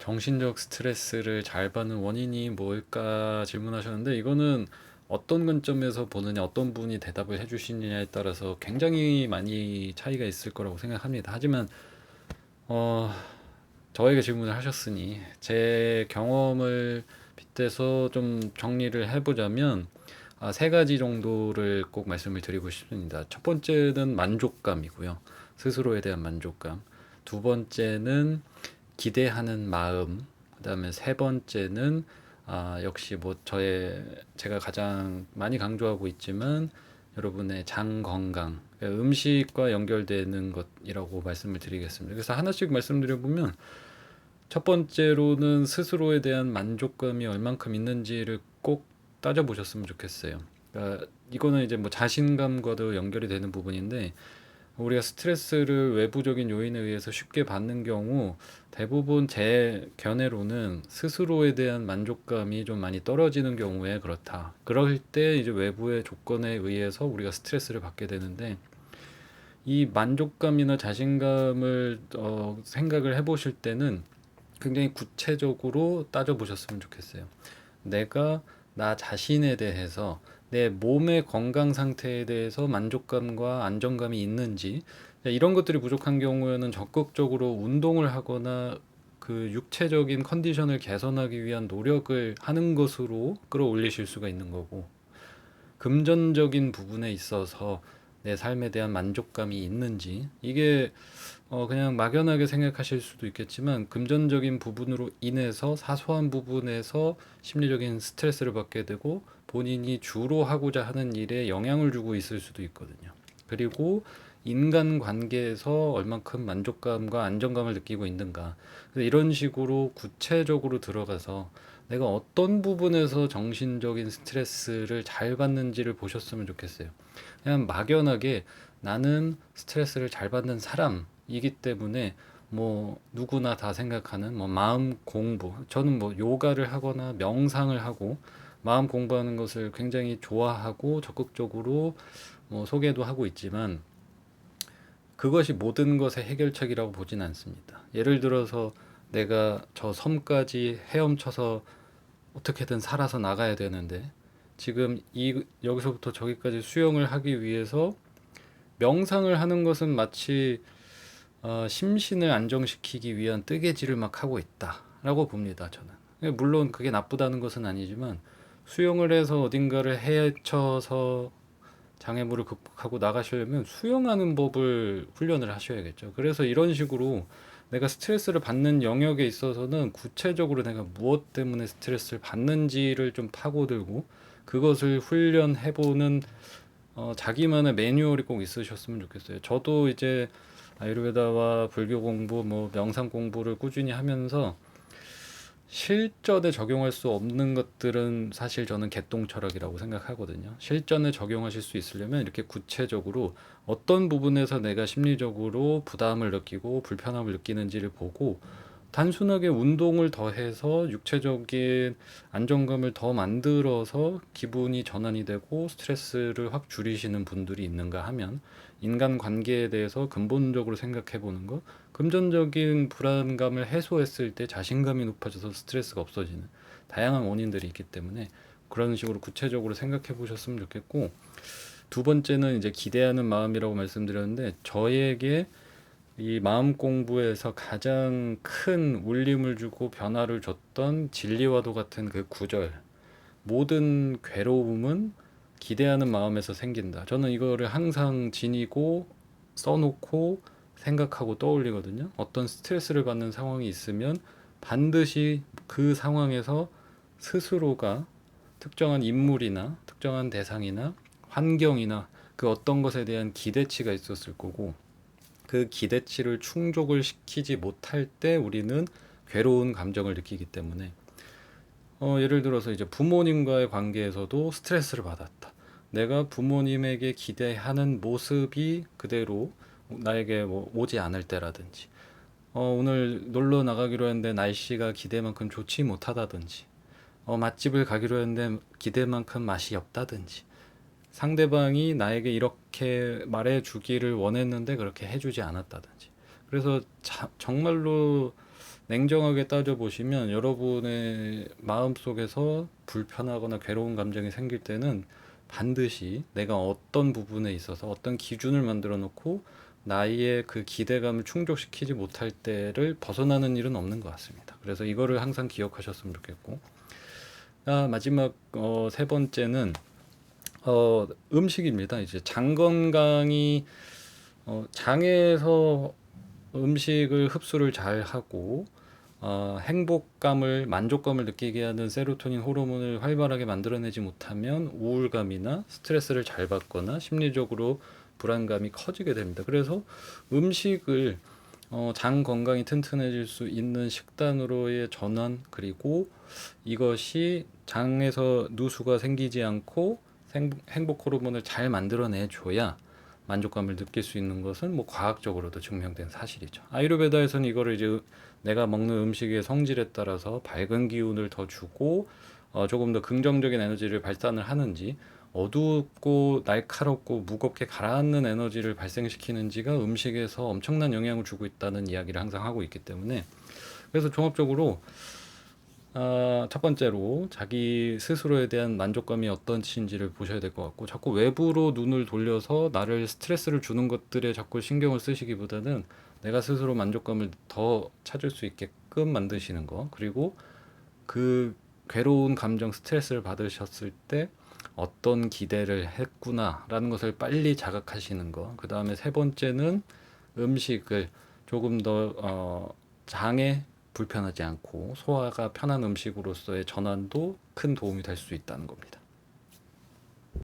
정신적 스트레스를 잘 받는 원인이 뭘까 질문하셨는데 이거는 어떤 관점에서 보느냐, 어떤 분이 대답을 해주시느냐에 따라서 굉장히 많이 차이가 있을 거라고 생각합니다. 하지만 어, 저에게 질문을 하셨으니 제 경험을 빗대서 좀 정리를 해보자면 세 가지 정도를 꼭 말씀을 드리고 싶습니다. 첫 번째는 만족감이고요. 스스로에 대한 만족감. 두 번째는 기대하는 마음, 그다음에 세 번째는 역시 뭐 제가 가장 많이 강조하고 있지만 여러분의 장 건강, 그러니까 음식과 연결되는 것이라고 말씀을 드리겠습니다. 그래서 하나씩 말씀드려 보면 첫 번째로는 스스로에 대한 만족감이 얼만큼 있는지를 꼭 따져보셨으면 좋겠어요. 그러니까 이거는 이제 뭐 자신감과도 연결이 되는 부분인데 우리가 스트레스를 외부적인 요인에 의해서 쉽게 받는 경우 대부분 제 견해로는 스스로에 대한 만족감이 좀 많이 떨어지는 경우에 그렇다. 그럴 때 이제 외부의 조건에 의해서 우리가 스트레스를 받게 되는데 이 만족감이나 자신감을 생각을 해보실 때는 굉장히 구체적으로 따져보셨으면 좋겠어요. 내가 나 자신에 대해서 내 몸의 건강 상태에 대해서 만족감과 안정감이 있는지 이런 것들이 부족한 경우에는 적극적으로 운동을 하거나 그 육체적인 컨디션을 개선하기 위한 노력을 하는 것으로 끌어올리실 수가 있는 거고 금전적인 부분에 있어서 내 삶에 대한 만족감이 있는지 이게 그냥 막연하게 생각하실 수도 있겠지만 금전적인 부분으로 인해서 사소한 부분에서 심리적인 스트레스를 받게 되고 본인이 주로 하고자 하는 일에 영향을 주고 있을 수도 있거든요. 그리고 인간 관계에서 얼만큼 만족감과 안정감을 느끼고 있는가. 이런 식으로 구체적으로 들어가서 내가 어떤 부분에서 정신적인 스트레스를 잘 받는지를 보셨으면 좋겠어요. 그냥 막연하게 나는 스트레스를 잘 받는 사람이기 때문에 뭐 누구나 다 생각하는 뭐 마음 공부. 저는 뭐 요가를 하거나 명상을 하고 마음 공부하는 것을 굉장히 좋아하고 적극적으로 뭐 소개도 하고 있지만 그것이 모든 것의 해결책이라고 보진 않습니다. 예를 들어서 내가 저 섬까지 헤엄쳐서 어떻게든 살아서 나가야 되는데 지금 여기서부터 저기까지 수영을 하기 위해서 명상을 하는 것은 마치 심신을 안정시키기 위한 뜨개질을 막 하고 있다라고 봅니다. 저는. 물론 그게 나쁘다는 것은 아니지만 수영을 해서 어딘가를 헤쳐서 장애물을 극복하고 나가시려면 수영하는 법을 훈련을 하셔야겠죠. 그래서 이런 식으로 내가 스트레스를 받는 영역에 있어서는 구체적으로 내가 무엇 때문에 스트레스를 받는지를 좀 파고들고 그것을 훈련해보는 자기만의 매뉴얼이 꼭 있으셨으면 좋겠어요. 저도 이제 아유르베다와 불교 공부, 뭐 명상 공부를 꾸준히 하면서 실전에 적용할 수 없는 것들은 사실 저는 개똥 철학이라고 생각하거든요. 실전에 적용하실 수 있으려면 이렇게 구체적으로 어떤 부분에서 내가 심리적으로 부담을 느끼고 불편함을 느끼는지를 보고 단순하게 운동을 더해서 육체적인 안정감을 더 만들어서 기분이 전환이 되고 스트레스를 확 줄이시는 분들이 있는가 하면 인간 관계에 대해서 근본적으로 생각해 보는 것, 금전적인 불안감을 해소했을 때 자신감이 높아져서 스트레스가 없어지는 다양한 원인들이 있기 때문에 그런 식으로 구체적으로 생각해 보셨으면 좋겠고, 두 번째는 이제 기대하는 마음이라고 말씀드렸는데 저에게 이 마음 공부에서 가장 큰 울림을 주고 변화를 줬던 진리와도 같은 그 구절, 모든 괴로움은 기대하는 마음에서 생긴다. 저는 이거를 항상 지니고 써놓고 생각하고 떠올리거든요. 어떤 스트레스를 받는 상황이 있으면 반드시 그 상황에서 스스로가 특정한 인물이나 특정한 대상이나 환경이나 그 어떤 것에 대한 기대치가 있었을 거고 그 기대치를 충족을 시키지 못할 때 우리는 괴로운 감정을 느끼기 때문에 예를 들어서 이제 부모님과의 관계에서도 스트레스를 받았다. 내가 부모님에게 기대하는 모습이 그대로 나에게 뭐 오지 않을 때라든지, 오늘 놀러 나가기로 했는데 날씨가 기대만큼 좋지 못하다든지, 맛집을 가기로 했는데 기대만큼 맛이 없다든지, 상대방이 나에게 이렇게 말해 주기를 원했는데 그렇게 해주지 않았다든지. 그래서 정말로 냉정하게 따져보시면 여러분의 마음속에서 불편하거나 괴로운 감정이 생길 때는 반드시 내가 어떤 부분에 있어서 어떤 기준을 만들어 놓고 나의 그 기대감을 충족시키지 못할 때를 벗어나는 일은 없는 것 같습니다. 그래서 이거를 항상 기억하셨으면 좋겠고, 마지막 세 번째는 음식입니다. 이제 장 건강이 장에서 음식을 흡수를 잘 하고 행복감을 만족감을 느끼게 하는 세로토닌 호르몬을 활발하게 만들어내지 못하면 우울감이나 스트레스를 잘 받거나 심리적으로 불안감이 커지게 됩니다. 그래서 음식을 장 건강이 튼튼해질 수 있는 식단으로의 전환, 그리고 이것이 장에서 누수가 생기지 않고 행복 호르몬을 잘 만들어내 줘야 만족감을 느낄 수 있는 것은 뭐 과학적으로도 증명된 사실이죠. 아유르베다에서는 이거를 이제 내가 먹는 음식의 성질에 따라서 밝은 기운을 더 주고 조금 더 긍정적인 에너지를 발산을 하는지, 어둡고 날카롭고 무겁게 가라앉는 에너지를 발생시키는지가 음식에서 엄청난 영향을 주고 있다는 이야기를 항상 하고 있기 때문에, 그래서 종합적으로 첫 번째로 자기 스스로에 대한 만족감이 어떤지를 보셔야 될 것 같고, 자꾸 외부로 눈을 돌려서 나를 스트레스를 주는 것들에 자꾸 신경을 쓰시기보다는 내가 스스로 만족감을 더 찾을 수 있게끔 만드시는 거, 그리고 그 괴로운 감정, 스트레스를 받으셨을 때 어떤 기대를 했구나라는 것을 빨리 자각하시는 거. 그 다음에 세 번째는 음식을 조금 더 장에 불편하지 않고 소화가 편한 음식으로서의 전환도 큰 도움이 될 수 있다는 겁니다.